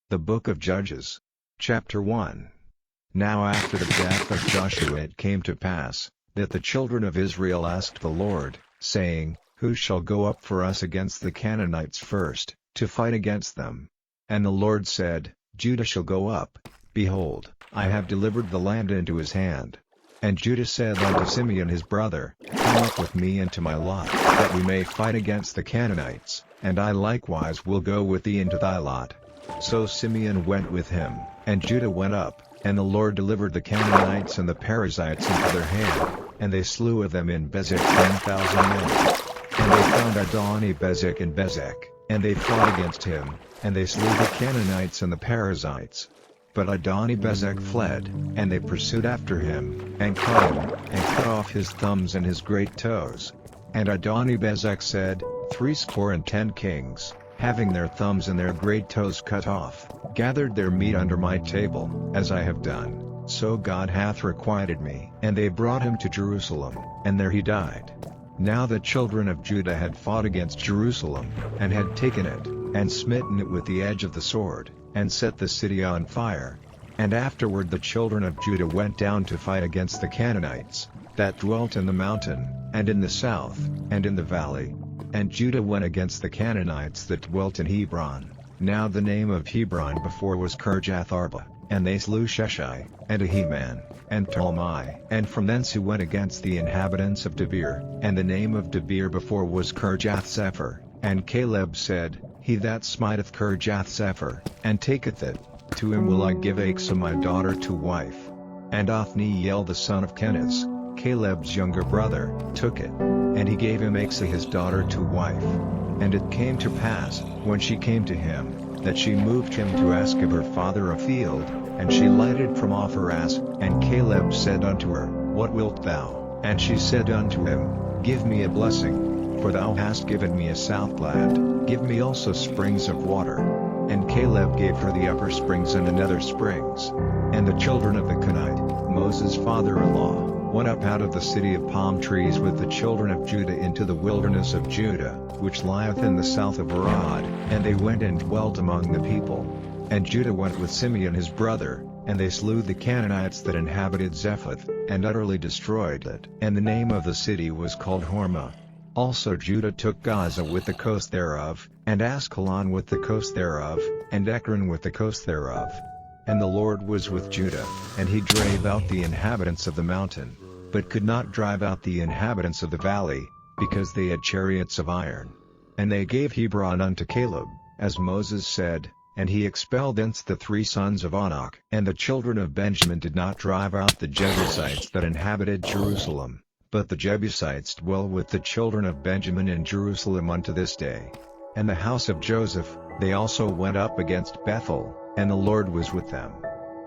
The Book of Judges. Chapter 1. Now after the death of Joshua it came to pass, that the children of Israel asked the Lord, saying, Who shall go up for us against the Canaanites first, to fight against them? And the Lord said, Judah shall go up. Behold, I have delivered the land into his hand. And Judah said unto Simeon his brother, Come up with me into my lot, that we may fight against the Canaanites, and I likewise will go with thee into thy lot. So Simeon went with him, and Judah went up, and the Lord delivered the Canaanites and the Perizzites into their hand, and they slew of them in Bezek 10,000 men. And they found Adoni-Bezek in Bezek, and they fought against him, and they slew the Canaanites and the Perizzites. But Adoni-Bezek fled, and they pursued after him, and caught him, and cut off his thumbs and his great toes. And Adoni-Bezek said, 70 kings, having their thumbs and their great toes cut off, gathered their meat under my table, as I have done, so God hath requited me. And they brought him to Jerusalem, and there he died. Now the children of Judah had fought against Jerusalem, and had taken it, and smitten it with the edge of the sword, and set the city on fire. And afterward the children of Judah went down to fight against the Canaanites, that dwelt in the mountain, and in the south, and in the valley. And Judah went against the Canaanites that dwelt in Hebron. Now the name of Hebron before was Kirjath-arba, and they slew Sheshai, and Ahiman, and Talmai. And from thence he went against the inhabitants of Debir, and the name of Debir before was Kirjath-sepher. And Caleb said, He that smiteth Kirjath-sepher, and taketh it, to him will I give Achsah my daughter to wife. And Othniel the son of Kenaz, Caleb's younger brother, took it, and he gave him Achsah his daughter to wife. And it came to pass, when she came to him, that she moved him to ask of her father a field, and she lighted from off her ass. And Caleb said unto her, What wilt thou? And she said unto him, Give me a blessing, for thou hast given me a southland, give me also springs of water. And Caleb gave her the upper springs and the nether springs. And the children of the Canaanite, Moses' father-in-law, went up out of the city of palm trees with the children of Judah into the wilderness of Judah, which lieth in the south of Arad, and they went and dwelt among the people. And Judah went with Simeon his brother, and they slew the Canaanites that inhabited Zephath, and utterly destroyed it. And the name of the city was called Hormah. Also Judah took Gaza with the coast thereof, and Askelon with the coast thereof, and Ekron with the coast thereof. And the Lord was with Judah, and he drave out the inhabitants of the mountain, but could not drive out the inhabitants of the valley, because they had chariots of iron. And they gave Hebron unto Caleb, as Moses said, and he expelled thence the 3 sons of Anak. And the children of Benjamin did not drive out the Jebusites that inhabited Jerusalem, but the Jebusites dwell with the children of Benjamin in Jerusalem unto this day. And the house of Joseph, they also went up against Bethel, and the Lord was with them.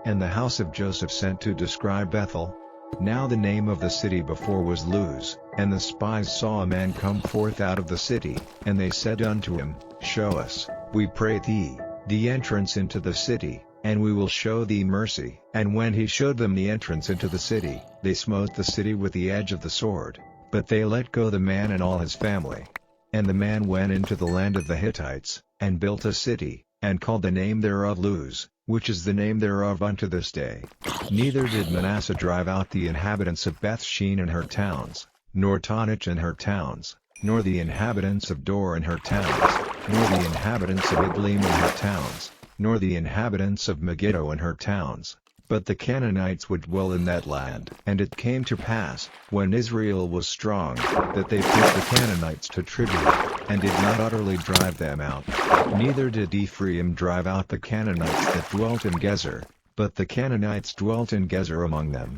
And the house of Joseph sent to describe Bethel. Now the name of the city before was Luz, and the spies saw a man come forth out of the city, and they said unto him, Show us, we pray thee, the entrance into the city, and we will show thee mercy. And when he showed them the entrance into the city, they smote the city with the edge of the sword, but they let go the man and all his family. And the man went into the land of the Hittites, and built a city, and called the name thereof Luz, which is the name thereof unto this day. Neither did Manasseh drive out the inhabitants of Bethshean and her towns, nor Taanach and her towns, nor the inhabitants of Dor and her towns, nor the inhabitants of Idlim and her towns, nor the inhabitants of Megiddo and her towns, but the Canaanites would dwell in that land. And it came to pass, when Israel was strong, that they put the Canaanites to tribute, and did not utterly drive them out. Neither did Ephraim drive out the Canaanites that dwelt in Gezer, but the Canaanites dwelt in Gezer among them.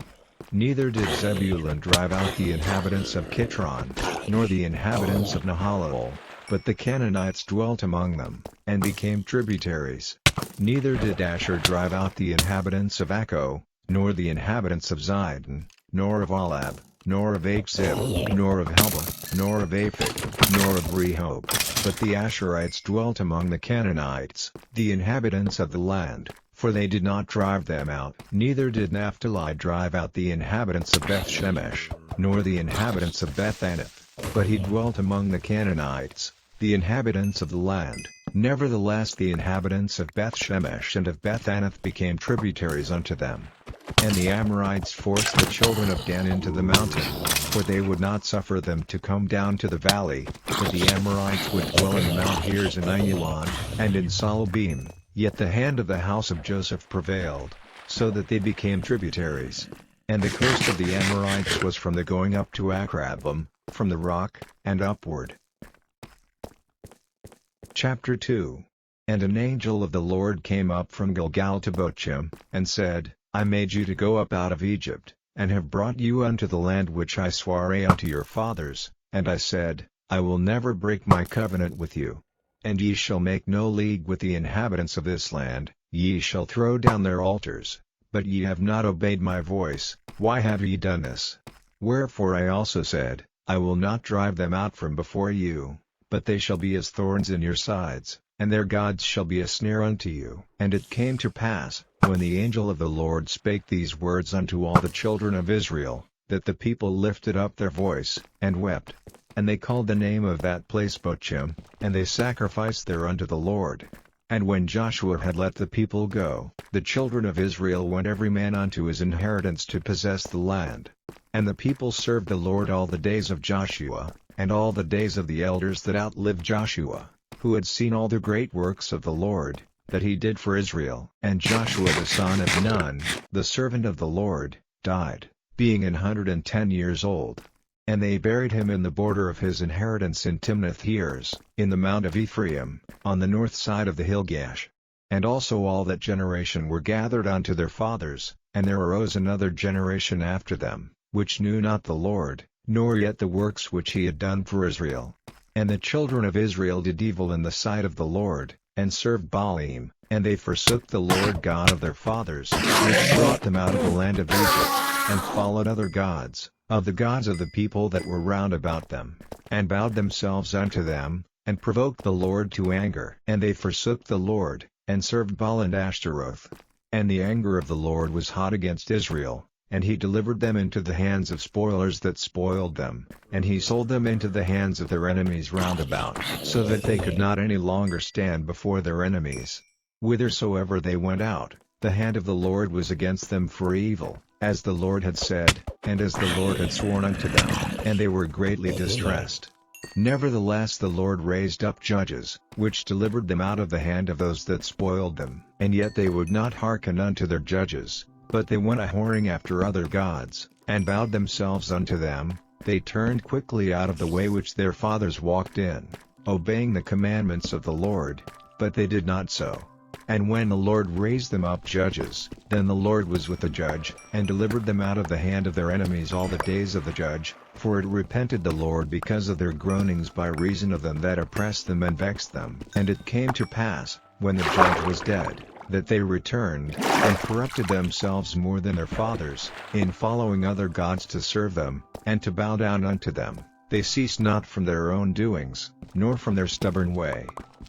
Neither did Zebulun drive out the inhabitants of Kitron, nor the inhabitants of Nahalal, but the Canaanites dwelt among them, and became tributaries. Neither did Asher drive out the inhabitants of Akko, nor the inhabitants of Zidon, nor of Alab, nor of Achzib, nor of Helba, nor of Aphek, nor of Rehob, but the Asherites dwelt among the Canaanites, the inhabitants of the land, for they did not drive them out. Neither did Naphtali drive out the inhabitants of Beth-Shemesh, nor the inhabitants of Beth-Anath, but he dwelt among the Canaanites, the inhabitants of the land, Nevertheless the inhabitants of Beth-Shemesh and of Beth-Anath became tributaries unto them. And the Amorites forced the children of Dan into the mountain, for they would not suffer them to come down to the valley, but the Amorites would dwell in Mount Heres and Aiyalon, and in Saalbim, yet the hand of the house of Joseph prevailed, so that they became tributaries. And the coast of the Amorites was from the going up to Akrabim, from the rock, and upward. Chapter 2. And an angel of the Lord came up from Gilgal to Bochim, and said, I made you to go up out of Egypt, and have brought you unto the land which I sware unto your fathers, and I said, I will never break my covenant with you. And ye shall make no league with the inhabitants of this land, ye shall throw down their altars, but ye have not obeyed my voice. Why have ye done this? Wherefore I also said, I will not drive them out from before you, but they shall be as thorns in your sides, and their gods shall be a snare unto you. And it came to pass, when the angel of the Lord spake these words unto all the children of Israel, that the people lifted up their voice, and wept. And they called the name of that place Bochim, and they sacrificed there unto the Lord. And when Joshua had let the people go, the children of Israel went every man unto his inheritance to possess the land. And the people served the Lord all the days of Joshua, and all the days of the elders that outlived Joshua, who had seen all the great works of the Lord, that he did for Israel. And Joshua the son of Nun, the servant of the Lord, died, being 110 years old. And they buried him in the border of his inheritance in Timnath-Heres, in the mount of Ephraim, on the north side of the hill Gash. And also all that generation were gathered unto their fathers, and there arose another generation after them, which knew not the Lord, nor yet the works which he had done for Israel. And the children of Israel did evil in the sight of the Lord, and served Baalim, and they forsook the Lord God of their fathers, which brought them out of the land of Egypt, and followed other gods, of the gods of the people that were round about them, and bowed themselves unto them, and provoked the Lord to anger. And they forsook the Lord, and served Baal and Ashtaroth. And the anger of the Lord was hot against Israel, and he delivered them into the hands of spoilers that spoiled them, and he sold them into the hands of their enemies round about, so that they could not any longer stand before their enemies. Whithersoever they went out, the hand of the Lord was against them for evil, as the Lord had said, and as the Lord had sworn unto them, and they were greatly distressed. Nevertheless the Lord raised up judges, which delivered them out of the hand of those that spoiled them. And yet they would not hearken unto their judges, but they went a-whoring after other gods, and bowed themselves unto them. They turned quickly out of the way which their fathers walked in, obeying the commandments of the Lord, but they did not so. And when the Lord raised them up judges, then the Lord was with the judge, and delivered them out of the hand of their enemies all the days of the judge, for it repented the Lord because of their groanings by reason of them that oppressed them and vexed them. And it came to pass, when the judge was dead, that they returned, and corrupted themselves more than their fathers, in following other gods to serve them, and to bow down unto them. They ceased not from their own doings, nor from their stubborn way.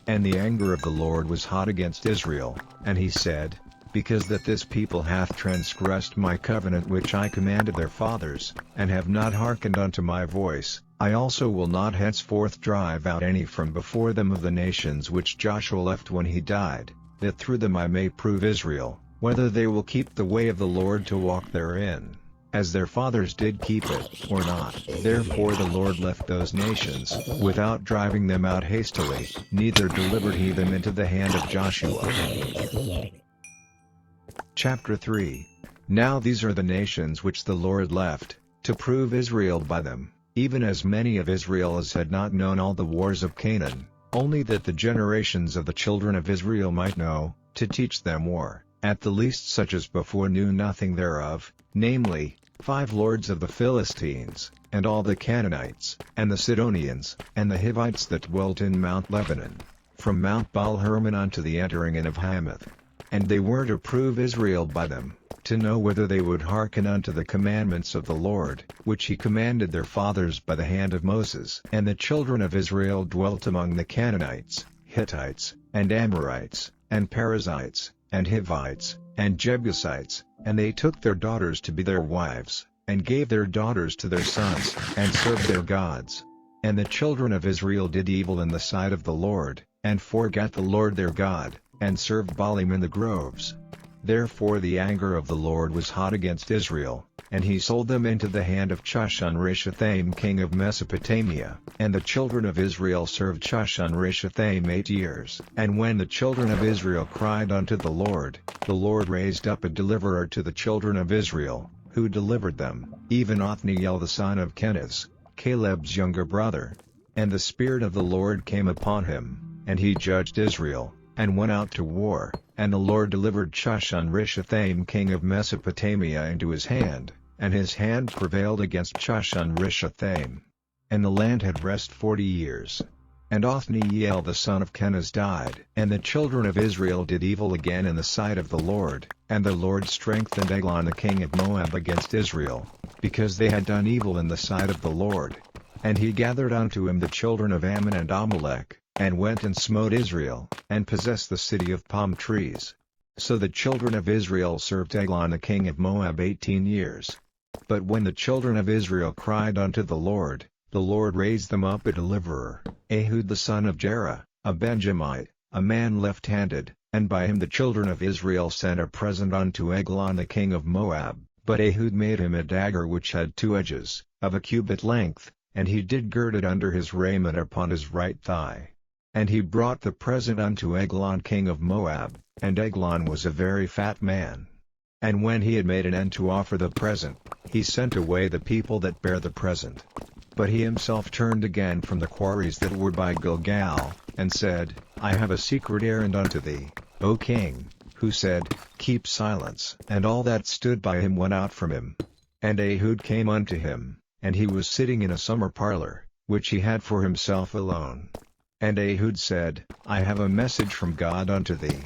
And the anger of the Lord was hot against Israel, and he said, Because that this people hath transgressed my covenant which I commanded their fathers, and have not hearkened unto my voice, I also will not henceforth drive out any from before them of the nations which Joshua left when he died, that through them I may prove Israel, whether they will keep the way of the Lord to walk therein, as their fathers did keep it, or not. Therefore the Lord left those nations, without driving them out hastily, neither delivered he them into the hand of Joshua. Chapter 3. Now these are the nations which the Lord left, to prove Israel by them, even as many of Israel as had not known all the wars of Canaan, only that the generations of the children of Israel might know, to teach them war, at the least such as before knew nothing thereof, namely, 5 lords of the Philistines, and all the Canaanites, and the Sidonians, and the Hivites that dwelt in Mount Lebanon, from Mount Baal-Hermon unto the entering in of Hamath. And they were to prove Israel by them, to know whether they would hearken unto the commandments of the Lord, which he commanded their fathers by the hand of Moses. And the children of Israel dwelt among the Canaanites, Hittites, and Amorites, and Perizzites, and Hivites, and Jebusites, and they took their daughters to be their wives, and gave their daughters to their sons, and served their gods. And the children of Israel did evil in the sight of the Lord, and forgat the Lord their God, and served Baalim in the groves. Therefore the anger of the Lord was hot against Israel, and he sold them into the hand of Chushan-Rishathaim king of Mesopotamia, and the children of Israel served Chushan-Rishathaim 8 years. And when the children of Israel cried unto the Lord raised up a deliverer to the children of Israel, who delivered them, even Othniel the son of Kenaz, Caleb's younger brother. And the Spirit of the Lord came upon him, and he judged Israel, and went out to war, and the Lord delivered Chushan-Rishathaim king of Mesopotamia into his hand, and his hand prevailed against Chushan-Rishathaim. And the land had rest 40 years. And Othniel the son of Kenaz died. And the children of Israel did evil again in the sight of the Lord, and the Lord strengthened Eglon the king of Moab against Israel, because they had done evil in the sight of the Lord. And he gathered unto him the children of Ammon and Amalek, and went and smote Israel, and possessed the city of palm trees. So the children of Israel served Eglon the king of Moab 18 years. But when the children of Israel cried unto the Lord raised them up a deliverer, Ehud the son of Jerah, a Benjamite, a man left-handed, and by him the children of Israel sent a present unto Eglon the king of Moab. But Ehud made him a dagger which had 2 edges, of a cubit length, and he did gird it under his raiment upon his right thigh. And he brought the present unto Eglon king of Moab, and Eglon was a very fat man. And when he had made an end to offer the present, he sent away the people that bare the present. But he himself turned again from the quarries that were by Gilgal, and said, I have a secret errand unto thee, O king. Who said, Keep silence. And all that stood by him went out from him. And Ehud came unto him, and he was sitting in a summer parlor, which he had for himself alone. And Ehud said, I have a message from God unto thee.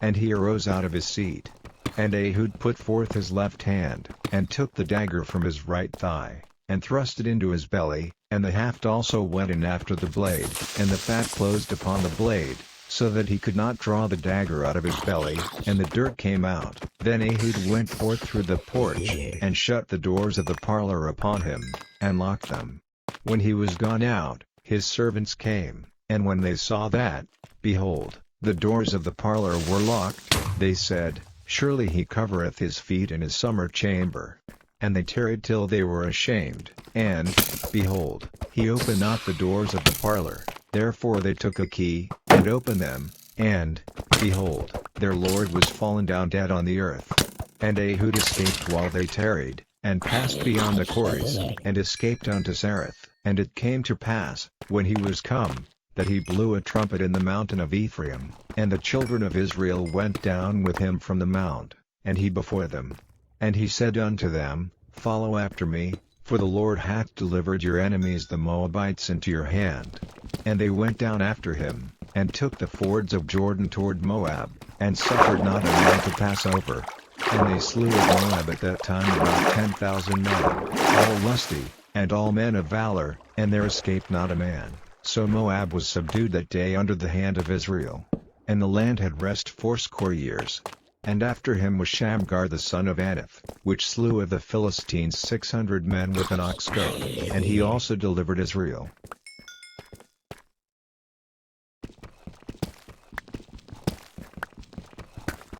And he arose out of his seat. And Ehud put forth his left hand, and took the dagger from his right thigh, and thrust it into his belly, and the haft also went in after the blade, and the fat closed upon the blade, so that he could not draw the dagger out of his belly, and the dirt came out. Then Ehud went forth through the porch, and shut the doors of the parlor upon him, and locked them. When he was gone out, his servants came, and when they saw that, behold, the doors of the parlor were locked, they said, Surely he covereth his feet in his summer chamber. And they tarried till they were ashamed, and, behold, he opened not the doors of the parlor. Therefore they took a key, and opened them, and, behold, their lord was fallen down dead on the earth. And Ehud escaped while they tarried, and passed beyond the quarries, and escaped unto Zareth. And it came to pass, when he was come, that he blew a trumpet in the mountain of Ephraim, and the children of Israel went down with him from the mount, and he before them. And he said unto them, Follow after me, for the Lord hath delivered your enemies the Moabites into your hand. And they went down after him, and took the fords of Jordan toward Moab, and suffered not a man to pass over. And they slew of Moab at that time about 10,000 men, all lusty, and all men of valor, and there escaped not a man. So Moab was subdued that day under the hand of Israel. And the land had rest 80 years. And after him was Shamgar the son of Anath, which slew of the Philistines 600 men with an ox goad, and he also delivered Israel.